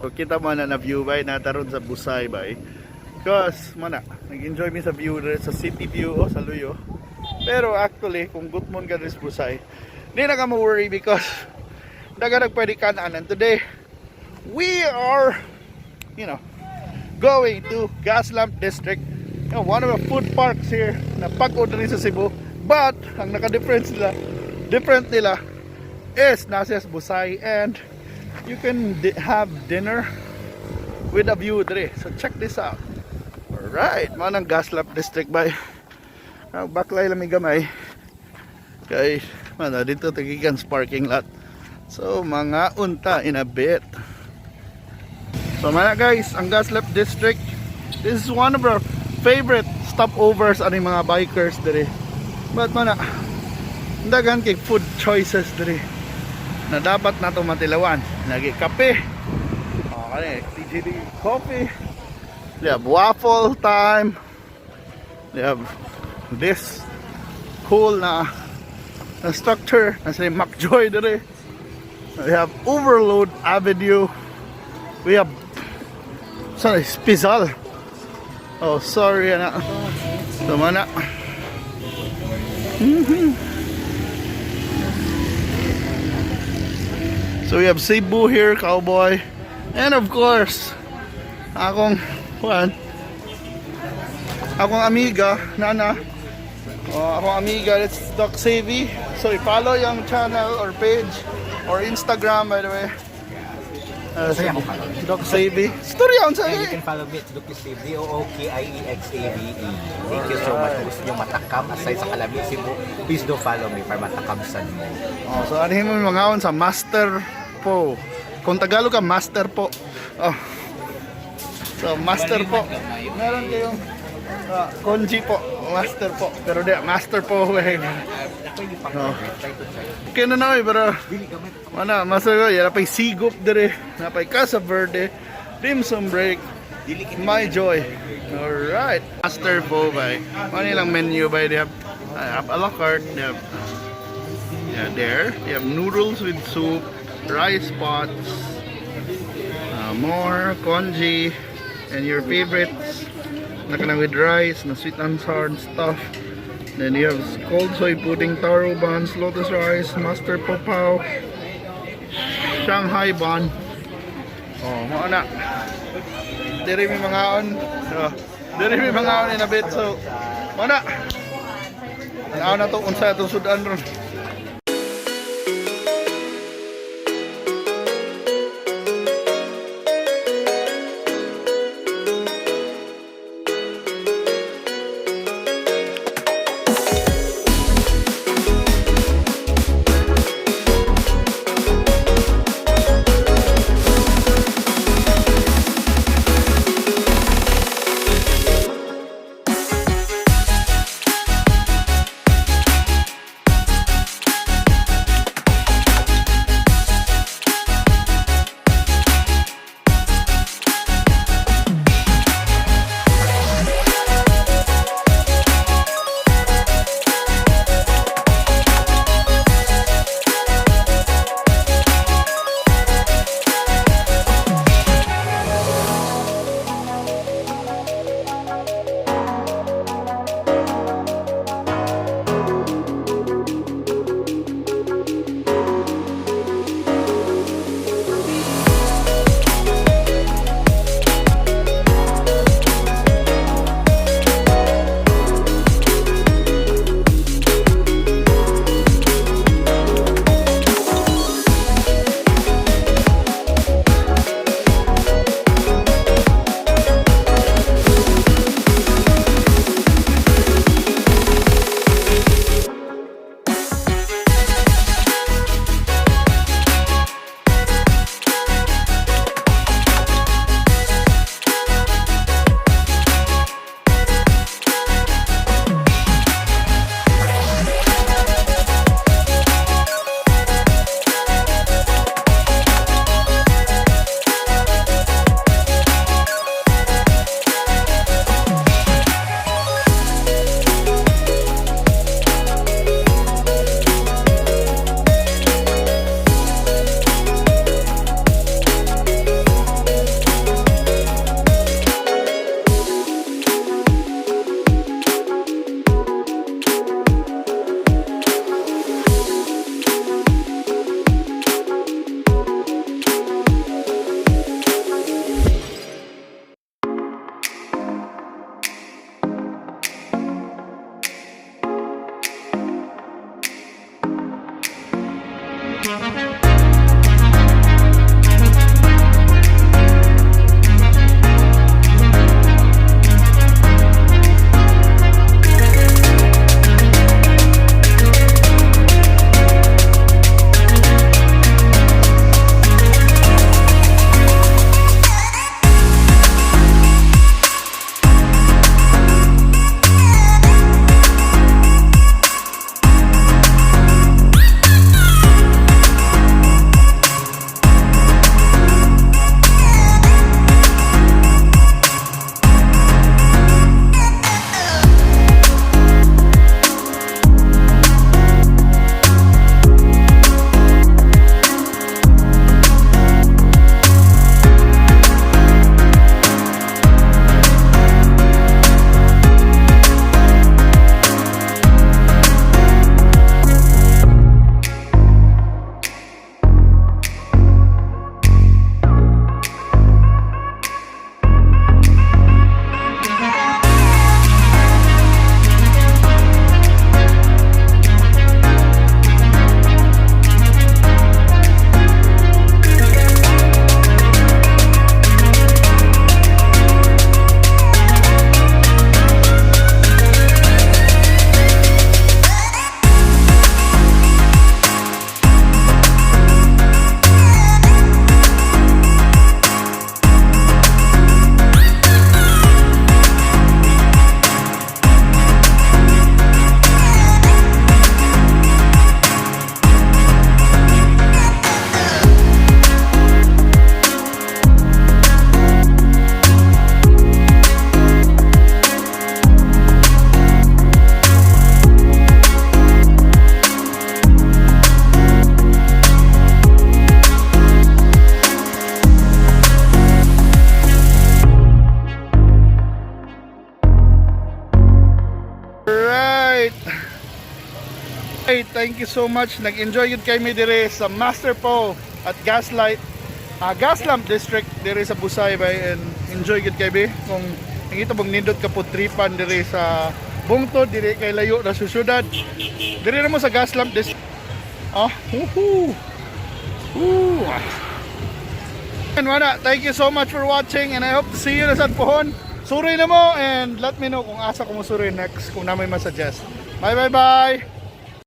So kita mo na view bay nataron sa Busay bay. Because mana nag-enjoy mi sa view dere sa city view o sa Luyo. Pero actually kung gutmon ka sa Busay, di na ka ma-worry because daga nagpwede kanan. And today we are going to Gaslamp District. One of the food parks here na pag-o rin sa Cebu. But ang naka-different nila is nasa Busay, and you can have dinner with a view dre. So check this out. Alright, manang Gaslamp District bay. Baklay lang may gamay. Kay mana dito tagikan parking lot. So mga unta in a bit. So mga guys, ang Gaslamp District, this is one of our favorite stopovers ani mga bikers dere. But mana dagan kay food choices dere na dapat nato matilawan. Lagi kape, okay, TGD coffee, they have waffle time, they have this cool na structure na sa McJoy dere. We have Overload Avenue, we have Spizal. Oh sorry na so mana So we have Cebu here, cowboy. And of course, akong amiga, Nana. Akong amiga, it's Doc Savvy. So i-follow yung channel or page or Instagram by the way. Doc Savvy. Story on sa You can follow me at Doc Savvy, OOKIEXAVE. Thank you so much. Gusto nyo matakam aside sa Kalamit Cebu, please do follow me para matakamsan mo. So anihin mo yung mga sa Master Po. Kung Tagalog ka, Master Po. So Master Po. Meron kayong Konji Po, Master Po. Pero di, Master Po. Okay na na pero mana masago yara pay Sigop dire, napay Casa Verde, dim sum break, my joy. Alright, Master Po bay. Manilang menu bay, they have a la carte, they have there, they have noodles with soup, rice pots, more congee, and your favorites nakanang with rice, na sweet and sour stuff. Then you have cold soy pudding, taro buns, lotus rice, Master Po Pao, Shanghai bun. Oh, mo na. Diri mi mangaon. Diri mi mangaon in a bit. So, mo na. Ano na to unsa to sudan ron. Hey, thank you so much. Nag-enjoy yun kami dire sa Master Po at Gaslamp District dire sa Busay bay, and enjoy yun kami. Kung nangita mong nindot ka po tripan dire sa bungtod, dire kay layo na susyudad. Dire na mo sa Gaslamp District. Woohoo! Woo! And wala, thank you so much for watching and I hope to see you na sa pohon. Suri na mo and let me know kung asa ko mo suri next kung na may masuggest. Bye bye bye!